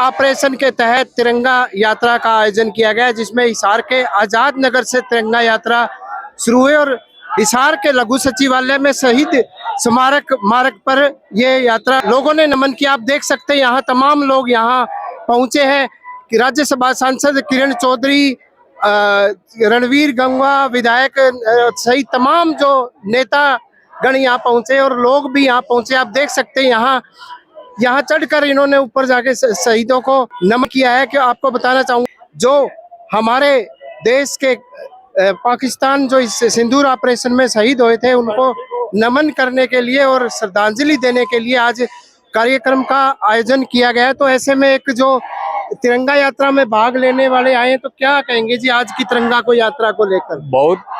Operation के तहत तिरंगा यात्रा का आयोजन किया गया, जिसमें हिसार के आजाद नगर से तिरंगा यात्रा शुरू हुई और हिसार के लघु सचिवालय में शहीद स्मारक मार्ग पर ये यात्रा लोगों ने नमन किया। आप देख सकते हैं यहाँ तमाम लोग यहाँ पहुंचे हैं। राज्यसभा सांसद किरण चौधरी, रणवीर गंगवा विधायक सहित तमाम जो नेता गण यहाँ पहुंचे और लोग भी यहाँ पहुंचे। आप देख सकते हैं यहाँ चढ़कर इन्होंने ऊपर जाके शहीदों को नमन किया है। कि आपको बताना चाहूंगा, जो हमारे देश के पाकिस्तान जो इस सिंदूर ऑपरेशन में शहीद हुए थे, उनको नमन करने के लिए और श्रद्धांजलि देने के लिए आज कार्यक्रम का आयोजन किया गया है। तो ऐसे में एक जो तिरंगा यात्रा में भाग लेने वाले आए, तो क्या कहेंगे जी आज की तिरंगा को यात्रा को लेकर?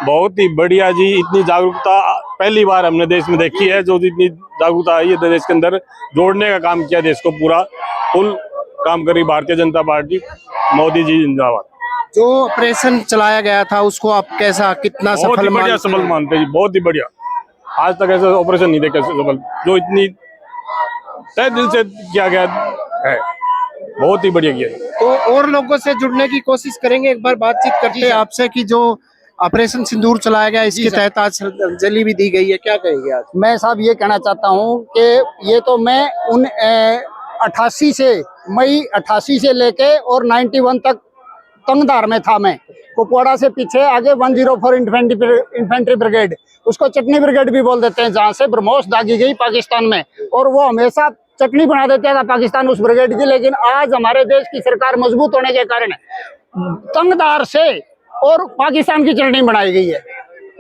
बहुत ही बढ़िया जी। इतनी जागरूकता पहली बार हमने देश में देखी है। जो इतनी जागरूकता आई है देश के अंदर, जोड़ने का काम किया देश को, पूरा फुल काम करी भारतीय जनता पार्टी, मोदी जी जिंदाबाद। जो ऑपरेशन चलाया गया था उसको आप कैसा, कितना सफल मानते जी? बहुत ही बढ़िया। आज तक ऐसा ऑपरेशन नहीं देखा सफल, जो इतनी तय दिल से किया गया है। बहुत ही बढ़िया किया। तो और लोगों से जुड़ने की कोशिश करेंगे, एक बार बातचीत करते हैं आपसे कि जो ऑपरेशन सिंदूर चलाया गया इसके तहत आज श्रद्धांजलि भी दी गई है, क्या कहेंगे आज? मैं साहब ये कहना चाहता हूँ कि ये तो मैं उन 88 से मई 88 से लेके और 91 तक तंगधार में था। मैं कुपवाड़ा से पीछे आगे 104 इन्फेंट्री ब्रिगेड, उसको चटनी ब्रिगेड भी बोल देते हैं, जहाँ से ब्रह्मोस दागी गई पाकिस्तान में, और वो हमेशा चटनी बना देता था पाकिस्तान उस ब्रिगेड की। लेकिन आज हमारे देश की सरकार मजबूत होने के कारण तंगधार से और पाकिस्तान की चटनी बनाई गई है,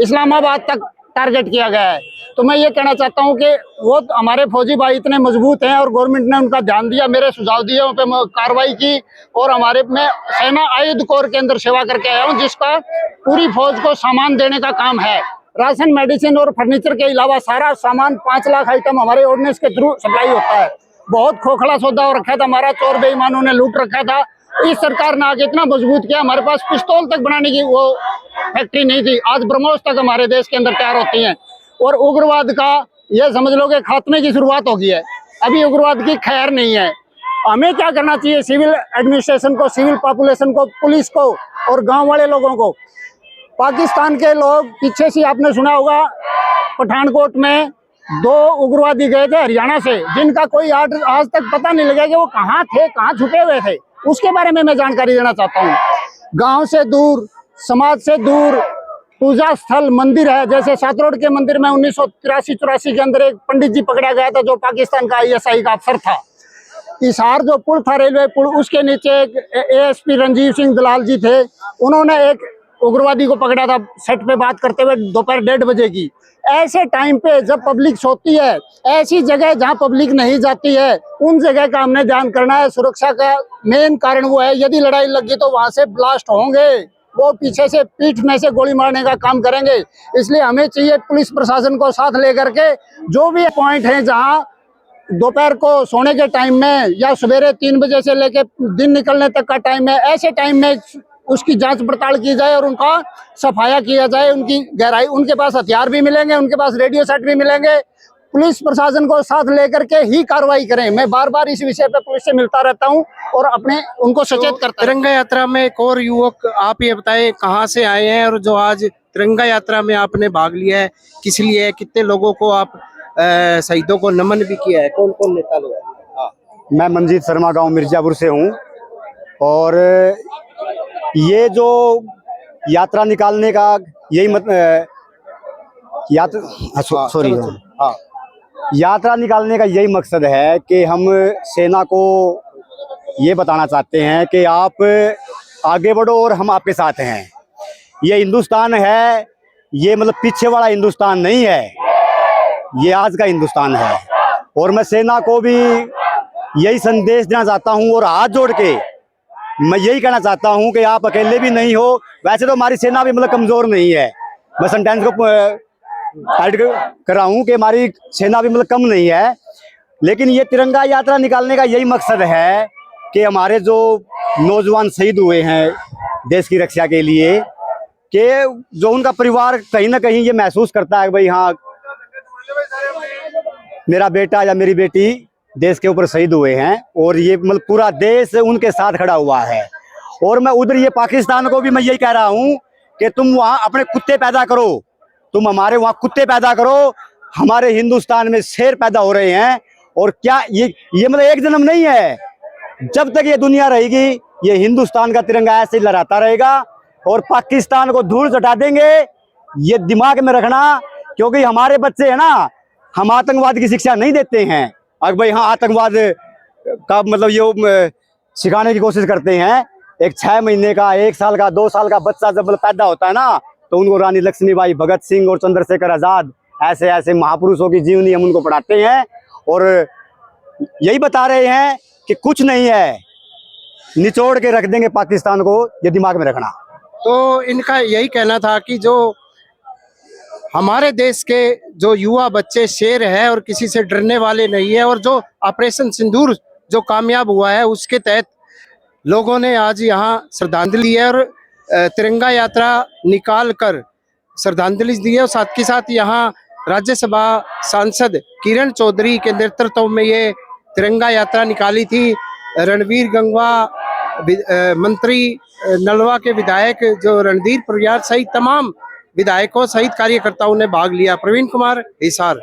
इस्लामाबाद तक टारगेट किया गया है। तो मैं ये कहना चाहता हूँ कि वो हमारे फौजी भाई इतने मजबूत हैं और गवर्नमेंट ने उनका ध्यान दिया, मेरे सुझाव दिए, उन पर कार्रवाई की। और हमारे मैं सेना आयुध कोर के अंदर सेवा करके आया हूँ, जिसका पूरी फौज को सामान देने का काम है। राशन, मेडिसिन और फर्नीचर के अलावा सारा सामान 5 लाख आइटम हमारे ऑर्डिनेंस के थ्रू सप्लाई होता है। बहुत खोखला सौदा हो रखा था हमारा, चोर बेईमानों ने लूट रखा था। इस सरकार ने आगे इतना मजबूत किया, हमारे पास पिस्तौल तक बनाने की वो फैक्ट्री नहीं थी, आज ब्रह्मोस तक हमारे देश के अंदर तैयार होती हैं। और उग्रवाद का ये समझ लो कि खात्मे की शुरुआत हो गई है, अभी उग्रवाद की खैर नहीं है। हमें क्या करना चाहिए? सिविल एडमिनिस्ट्रेशन को, सिविल पॉपुलेशन को, पुलिस को और गांव वाले लोगों को। पाकिस्तान के लोग पीछे से आपने सुना होगा, पठानकोट में 2 उग्रवादी गए थे हरियाणा से, जिनका कोई आज तक पता नहीं लगा कि वो कहाँ थे, कहाँ छुपे हुए थे। उसके बारे में मैं जानकारी देना चाहता हूँ। गांव से दूर, समाज से दूर पूजा स्थल मंदिर है, जैसे सातरोड के मंदिर में 1983-84 के अंदर एक पंडित जी पकड़ा गया था, जो पाकिस्तान का ISI का अफसर था। हिसार जो पुल था, रेलवे पुल, उसके नीचे एक ASP रणजीव सिंह दलाल जी थे, उन्होंने एक उग्रवादी को पकड़ा था सेट पे बात करते हुए दोपहर 1:30 बजे की। ऐसे टाइम पे जब पब्लिक सोती है, ऐसी जगह जहां पब्लिक नहीं जाती है, उन जगह का हमने ध्यान करना है। सुरक्षा का मेन कारण वो है, यदि लड़ाई लगी तो वहां से ब्लास्ट होंगे, वो पीछे से पीठ में से गोली मारने का काम करेंगे। इसलिए हमें चाहिए पुलिस प्रशासन को साथ लेकर के, जो भी पॉइंट है जहां दोपहर को सोने के टाइम में या सवेरे 3 बजे से लेकर दिन निकलने तक का टाइम है, ऐसे टाइम में उसकी जांच पड़ताल की जाए और उनका सफाया किया जाए, उनकी गहराई। उनके पास हथियार भी मिलेंगे, उनके पास रेडियो सेट भी मिलेंगे। पुलिस प्रशासन को साथ लेकर के ही कार्रवाई करें। मैं बार बार इस विषय पे पुलिस से मिलता रहता हूं और अपने उनको सचेत करता हूं। तिरंगा यात्रा में एक और युवक, आप ये बताएं कहाँ से आए हैं और जो आज तिरंगा यात्रा में आपने भाग लिया है, किस लिए, कितने लोगों को आप शहीदों को नमन भी किया है, कौन कौन नेता लोग? मैं मनजीत शर्मा, गाँव मिर्जापुर से हूँ। और ये जो यात्रा निकालने का यही यात्रा निकालने का यही मकसद है कि हम सेना को ये बताना चाहते हैं कि आप आगे बढ़ो और हम आपके साथ हैं। ये हिंदुस्तान है, ये मतलब पीछे वाला हिंदुस्तान नहीं है, ये आज का हिंदुस्तान है। और मैं सेना को भी यही संदेश देना चाहता हूँ और हाथ जोड़ के मैं यही कहना चाहता हूं कि आप अकेले भी नहीं हो। वैसे तो हमारी सेना भी मतलब कमजोर नहीं है, मैं सेंटेंस को ऐड कर रहा हूं कि हमारी सेना भी मतलब कम नहीं है। लेकिन ये तिरंगा यात्रा निकालने का यही मकसद है कि हमारे जो नौजवान शहीद हुए हैं देश की रक्षा के लिए, कि जो उनका परिवार कहीं ना कहीं ये महसूस करता है कि भाई हाँ, मेरा बेटा या मेरी बेटी देश के ऊपर शहीद हुए हैं, और ये मतलब पूरा देश उनके साथ खड़ा हुआ है। और मैं उधर ये पाकिस्तान को भी मैं यही कह रहा हूँ कि तुम वहाँ अपने कुत्ते पैदा करो, तुम हमारे वहाँ कुत्ते पैदा करो, हमारे हिंदुस्तान में शेर पैदा हो रहे हैं। और क्या ये मतलब एक जन्म नहीं है, जब तक ये दुनिया रहेगी ये हिंदुस्तान का तिरंगा ऐसे ही लहराता रहेगा, और पाकिस्तान को धूल चटा देंगे, ये दिमाग में रखना। क्योंकि हमारे बच्चे है ना, हम आतंकवाद की शिक्षा नहीं देते हैं। अगर भाई हाँ आतंकवाद का मतलब ये सिखाने की कोशिश करते हैं। एक 6 महीने का, 1 साल का, 2 साल का बच्चा जब मतलब पैदा होता है ना, तो उनको रानी लक्ष्मीबाई, भगत सिंह और चंद्रशेखर आजाद ऐसे ऐसे महापुरुषों की जीवनी हम उनको पढ़ाते हैं, और यही बता रहे हैं कि कुछ नहीं है, निचोड़ के रख देंगे पाकिस्तान को, ये दिमाग में रखना। तो इनका यही कहना था कि जो हमारे देश के जो युवा बच्चे शेर है और किसी से डरने वाले नहीं है, और जो ऑपरेशन सिंदूर जो कामयाब हुआ है उसके तहत लोगों ने आज यहाँ श्रद्धांजलि दी है और तिरंगा यात्रा निकाल कर श्रद्धांजलि दी है। और साथ के साथ यहाँ राज्यसभा सांसद किरण चौधरी के नेतृत्व में ये तिरंगा यात्रा निकाली थी। रणवीर गंगवा मंत्री, नलवा के विधायक जो रणधीर परियार सहित तमाम विधायकों सहित कार्यकर्ताओं ने भाग लिया। प्रवीण कुमार, हिसार।